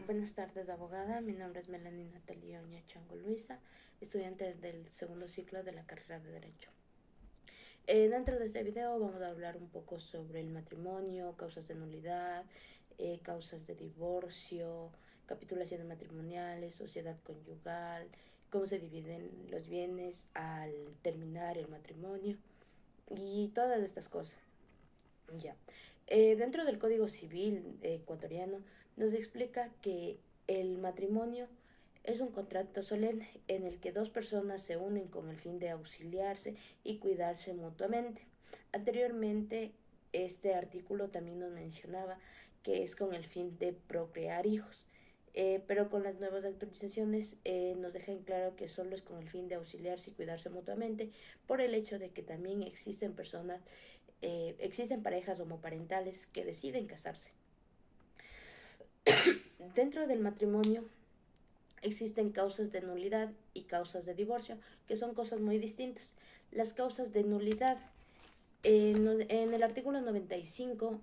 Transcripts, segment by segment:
Buenas tardes, abogada. Mi nombre es Melanie Natalia Oña Chango Luisa, estudiante del segundo ciclo de la carrera de Derecho. Dentro de este video vamos a hablar un poco sobre el matrimonio, causas de nulidad, causas de divorcio, capitulaciones matrimoniales, sociedad conyugal, cómo se dividen los bienes al terminar el matrimonio y todas estas cosas. Ya. Dentro del Código Civil ecuatoriano nos explica que el matrimonio es un contrato solemne en el que dos personas se unen con el fin de auxiliarse y cuidarse mutuamente. Anteriormente, este artículo también nos mencionaba que es con el fin de procrear hijos. Pero con las nuevas actualizaciones nos dejan claro que solo es con el fin de auxiliarse y cuidarse mutuamente, por el hecho de que también existen parejas homoparentales que deciden casarse. Dentro del matrimonio existen causas de nulidad y causas de divorcio, que son cosas muy distintas. Las causas de nulidad, en el artículo 95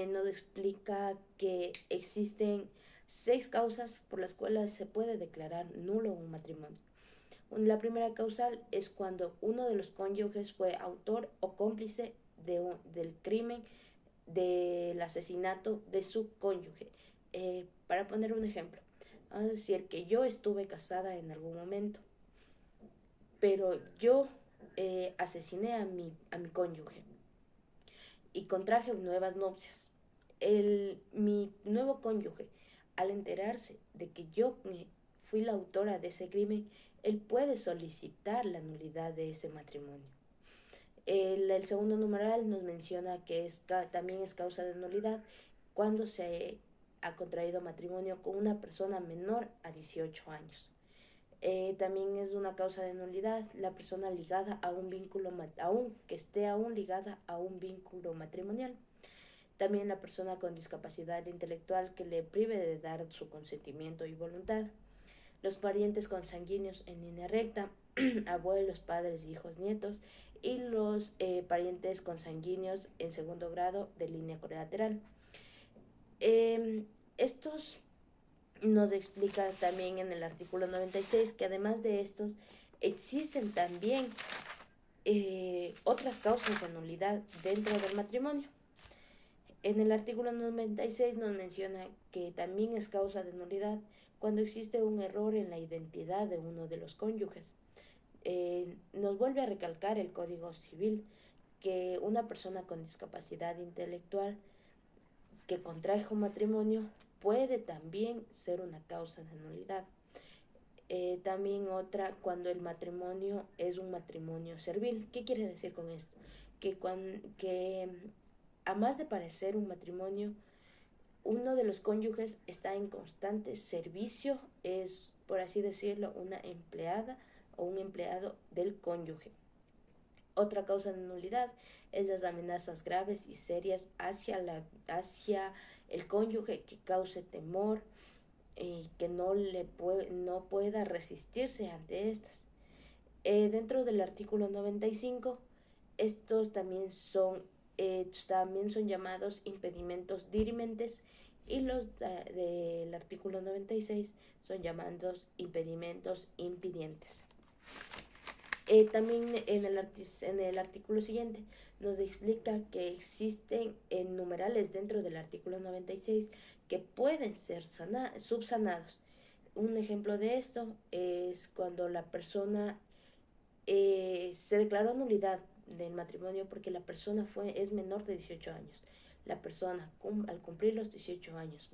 nos explica que existen 6 causas por las cuales se puede declarar nulo un matrimonio. La primera causal es cuando uno de los cónyuges fue autor o cómplice del crimen del asesinato de su cónyuge. Para poner un ejemplo, vamos a decir que yo estuve casada en algún momento, pero yo asesiné a mi cónyuge y contraje nuevas nupcias. Mi nuevo cónyuge, al enterarse de que yo fui la autora de ese crimen, él puede solicitar la nulidad de ese matrimonio. El segundo numeral nos menciona que también es causa de nulidad cuando se ha contraído matrimonio con una persona menor a 18 años. También es una causa de nulidad la persona ligada a un vínculo, que esté aún ligada a un vínculo matrimonial. También la persona con discapacidad intelectual que le prive de dar su consentimiento y voluntad. Los parientes consanguíneos en línea recta, abuelos, padres, hijos, nietos, y los parientes consanguíneos en segundo grado de línea colateral. Estos nos explica también en el artículo 96 que además de estos existen también otras causas de nulidad dentro del matrimonio. En el artículo 96 nos menciona que también es causa de nulidad cuando existe un error en la identidad de uno de los cónyuges. Nos vuelve a recalcar el Código Civil que una persona con discapacidad intelectual que contrajo matrimonio puede también ser una causa de nulidad. También otra, cuando el matrimonio es un matrimonio servil. ¿Qué quiere decir con esto? Que a más de parecer un matrimonio, uno de los cónyuges está en constante servicio, es, por así decirlo, una empleada o un empleado del cónyuge. Otra causa de nulidad es las amenazas graves y serias hacia el cónyuge que cause temor y que no pueda resistirse ante estas. Dentro del artículo 95, estos también son llamados impedimentos dirimentes y los del artículo 96 son llamados impedimentos impidientes. También en el artículo siguiente nos explica que existen numerales dentro del artículo 96 que pueden ser subsanados. Un ejemplo de esto es cuando la persona se declaró nulidad del matrimonio porque la persona es menor de 18 años. La persona al cumplir los 18 años,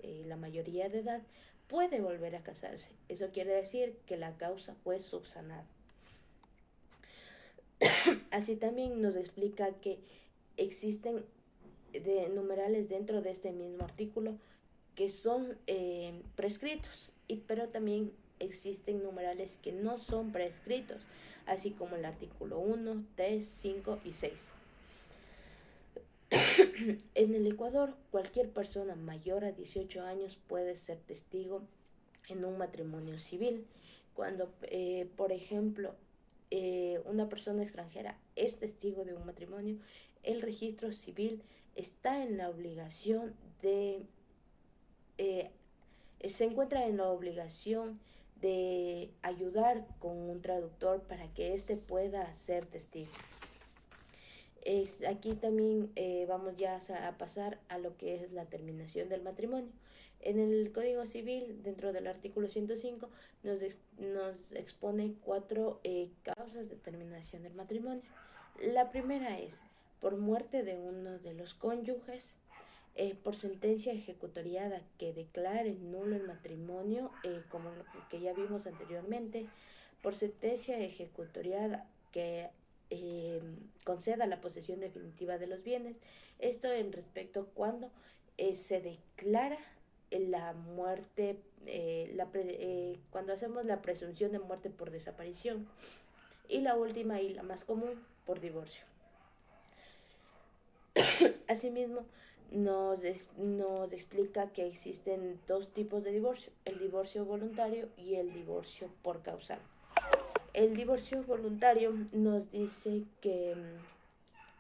la mayoría de edad, puede volver a casarse. Eso quiere decir que la causa fue subsanada. Así también nos explica que existen numerales dentro de este mismo artículo que son prescritos, pero también existen numerales que no son prescritos, así como el artículo 1, 3, 5 y 6. En el Ecuador, cualquier persona mayor a 18 años puede ser testigo en un matrimonio civil. Cuando, por ejemplo, una persona extranjera es testigo de un matrimonio, el registro civil está en la obligación de se encuentra en la obligación de ayudar con un traductor para que éste pueda ser testigo. Aquí también vamos ya a pasar a lo que es la terminación del matrimonio. En el Código Civil, dentro del artículo 105, nos expone 4 causas de terminación del matrimonio. La primera es por muerte de uno de los cónyuges, por sentencia ejecutoriada que declare nulo el matrimonio, como lo que ya vimos anteriormente, por sentencia ejecutoriada que conceda la posesión definitiva de los bienes. Esto en respecto cuando se declara la muerte, cuando hacemos la presunción de muerte por desaparición. Y la última y la más común, por divorcio. Asimismo, nos explica que existen 2 tipos de divorcio: el divorcio voluntario y el divorcio por causal. El divorcio voluntario nos dice que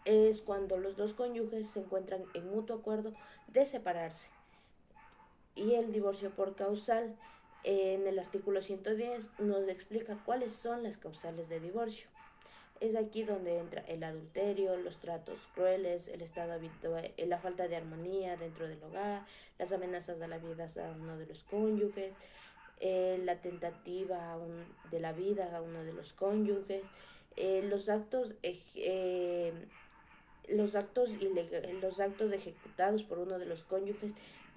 es cuando los 2 cónyuges se encuentran en mutuo acuerdo de separarse. Y el divorcio por causal, en el artículo 110, nos explica cuáles son las causales de divorcio. Es aquí donde entra el adulterio, los tratos crueles, el estado habitual, la falta de armonía dentro del hogar, las amenazas a la vida a uno de los cónyuges, la tentativa de la vida a uno de los cónyuges, los actos los actos ejecutados por uno de los cónyuges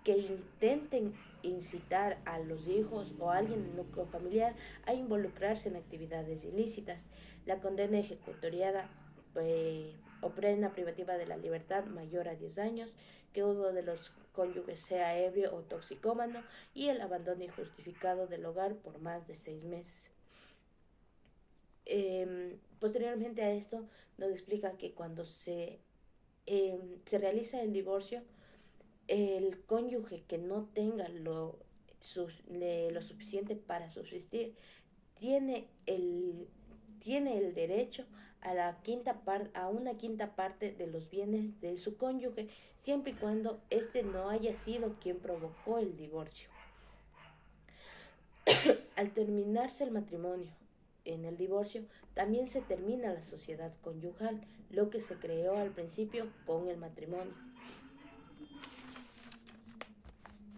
que intenten incitar a los hijos o a alguien del núcleo familiar a involucrarse en actividades ilícitas, la condena ejecutoriada o pena privativa de la libertad mayor a 10 años, que uno de los cónyuges sea ebrio o toxicómano, y el abandono injustificado del hogar por más de 6 meses. Posteriormente a esto nos explica que cuando se realiza el divorcio, el cónyuge que no tenga lo suficiente para subsistir tiene el derecho a una quinta parte de los bienes de su cónyuge, siempre y cuando éste no haya sido quien provocó el divorcio. Al terminarse el matrimonio, en el divorcio, también se termina la sociedad conyugal, lo que se creó al principio con el matrimonio.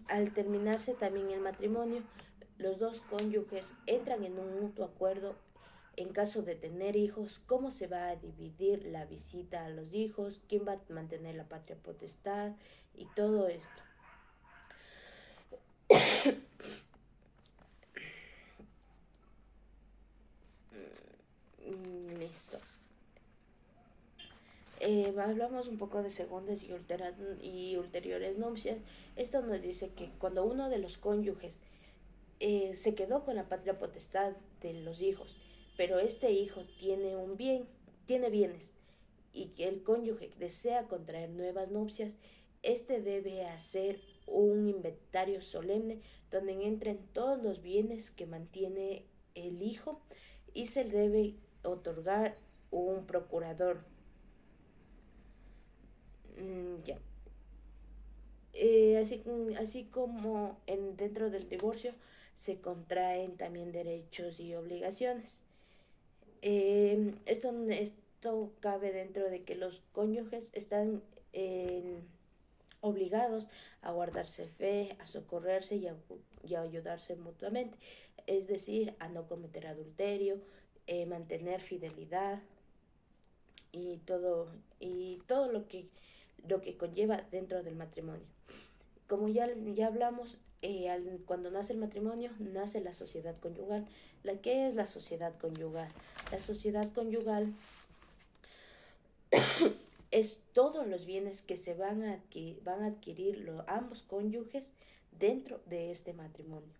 Al terminarse también el matrimonio, los 2 cónyuges entran en un mutuo acuerdo en caso de tener hijos, cómo se va a dividir la visita a los hijos, quién va a mantener la patria potestad y todo esto. Listo. Hablamos un poco de segundas y ulteriores nupcias. Esto nos dice que cuando uno de los cónyuges se quedó con la patria potestad de los hijos, pero este hijo tiene bienes, y que el cónyuge desea contraer nuevas nupcias, este debe hacer un inventario solemne donde entren todos los bienes que mantiene el hijo, y se le debe otorgar un procurador. Ya. Así como dentro del divorcio se contraen también derechos y obligaciones. Esto cabe dentro de que los cónyuges están obligados a guardarse fe, a socorrerse y a ayudarse mutuamente, es decir, a no cometer adulterio, mantener fidelidad y todo lo que conlleva dentro del matrimonio. Como ya hablamos, cuando nace el matrimonio, nace la sociedad conyugal. ¿Qué es la sociedad conyugal? La sociedad conyugal es todos los bienes que se van a adquirir ambos cónyuges dentro de este matrimonio,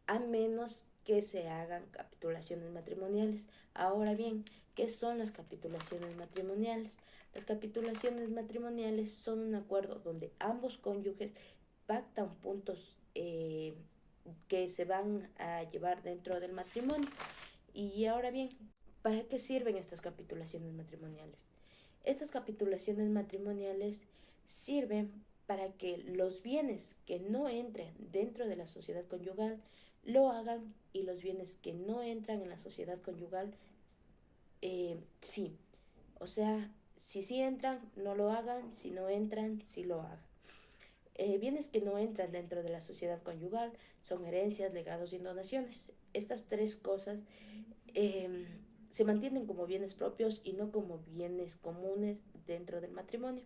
a menos que se hagan capitulaciones matrimoniales. Ahora bien, ¿qué son las capitulaciones matrimoniales? Las capitulaciones matrimoniales son un acuerdo donde ambos cónyuges pactan puntos que se van a llevar dentro del matrimonio. Y ahora bien, ¿para qué sirven estas capitulaciones matrimoniales? Estas capitulaciones matrimoniales sirven para que los bienes que no entren dentro de la sociedad conyugal lo hagan y los bienes que no entran en la sociedad conyugal sí. O sea, si sí entran, no lo hagan, si no entran, sí lo hagan. Bienes que no entran dentro de la sociedad conyugal son herencias, legados y donaciones. Estas tres cosas eh, se mantienen como bienes propios y no como bienes comunes dentro del matrimonio.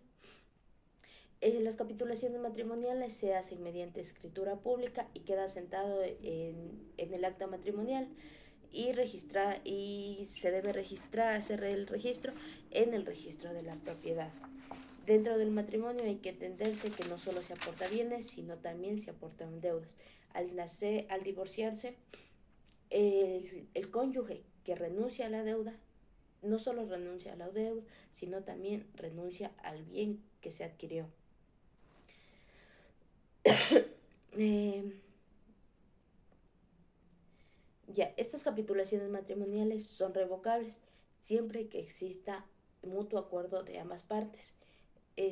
Las capitulaciones matrimoniales se hacen mediante escritura pública y queda sentado en el acta matrimonial y se debe registrar, hacer el registro en el registro de la propiedad. Dentro del matrimonio hay que entenderse que no solo se aporta bienes, sino también se aportan deudas. Al divorciarse, el cónyuge que renuncia a la deuda, no solo renuncia a la deuda, sino también renuncia al bien que se adquirió. Estas capitulaciones matrimoniales son revocables siempre que exista mutuo acuerdo de ambas partes.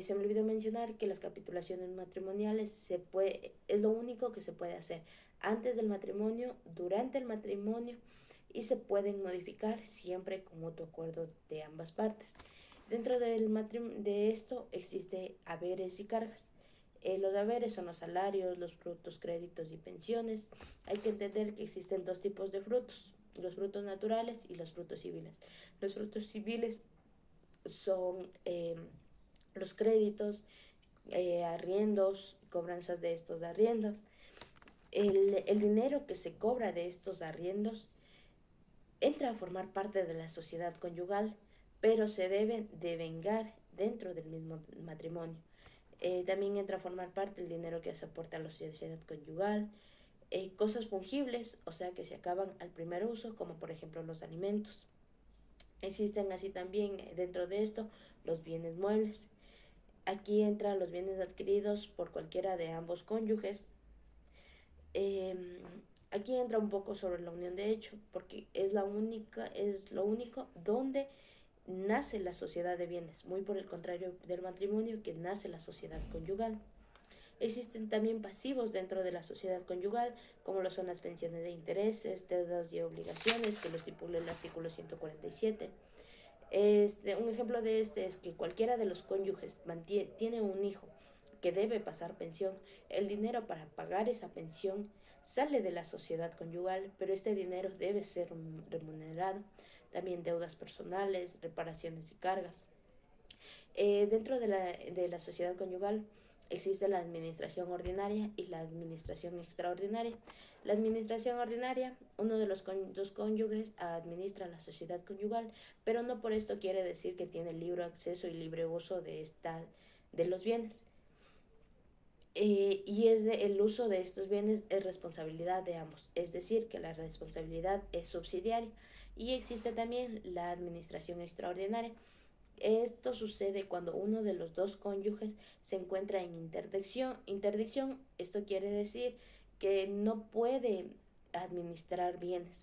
Se me olvidó mencionar que las capitulaciones matrimoniales es lo único que se puede hacer antes del matrimonio, durante el matrimonio y se pueden modificar siempre con mutuo acuerdo de ambas partes. Dentro de esto existe haberes y cargas. Los haberes son los salarios, los frutos, créditos y pensiones. Hay que entender que existen dos tipos de frutos, los frutos naturales y los frutos civiles. Los frutos civiles son los créditos, arriendos, cobranzas de estos arriendos. El dinero que se cobra de estos arriendos entra a formar parte de la sociedad conyugal, pero se deben devengar dentro del mismo matrimonio. También entra a formar parte el dinero que se aporta a la sociedad conyugal, cosas fungibles, o sea que se acaban al primer uso, como por ejemplo los alimentos. Existen así también dentro de esto los bienes muebles. Aquí entran los bienes adquiridos por cualquiera de ambos cónyuges. Aquí entra un poco sobre la unión de hecho, porque es lo único donde nace la sociedad de bienes, muy por el contrario del matrimonio que nace la sociedad conyugal. Existen también pasivos dentro de la sociedad conyugal, como lo son las pensiones de intereses, deudas y obligaciones, que lo estipula el artículo 147. Un ejemplo de este es que cualquiera de los cónyuges tiene un hijo que debe pasar pensión. El dinero para pagar esa pensión sale de la sociedad conyugal, pero este dinero debe ser remunerado. También deudas personales, reparaciones y cargas. Dentro de la sociedad conyugal existe la administración ordinaria y la administración extraordinaria. La administración ordinaria, uno de los dos cónyuges administra la sociedad conyugal, pero no por esto quiere decir que tiene libre acceso y libre uso de los bienes. El uso de estos bienes es responsabilidad de ambos, es decir, que la responsabilidad es subsidiaria. Y existe también la administración extraordinaria. Esto sucede cuando uno de los dos cónyuges se encuentra en interdicción. Interdicción, esto quiere decir que no puede administrar bienes.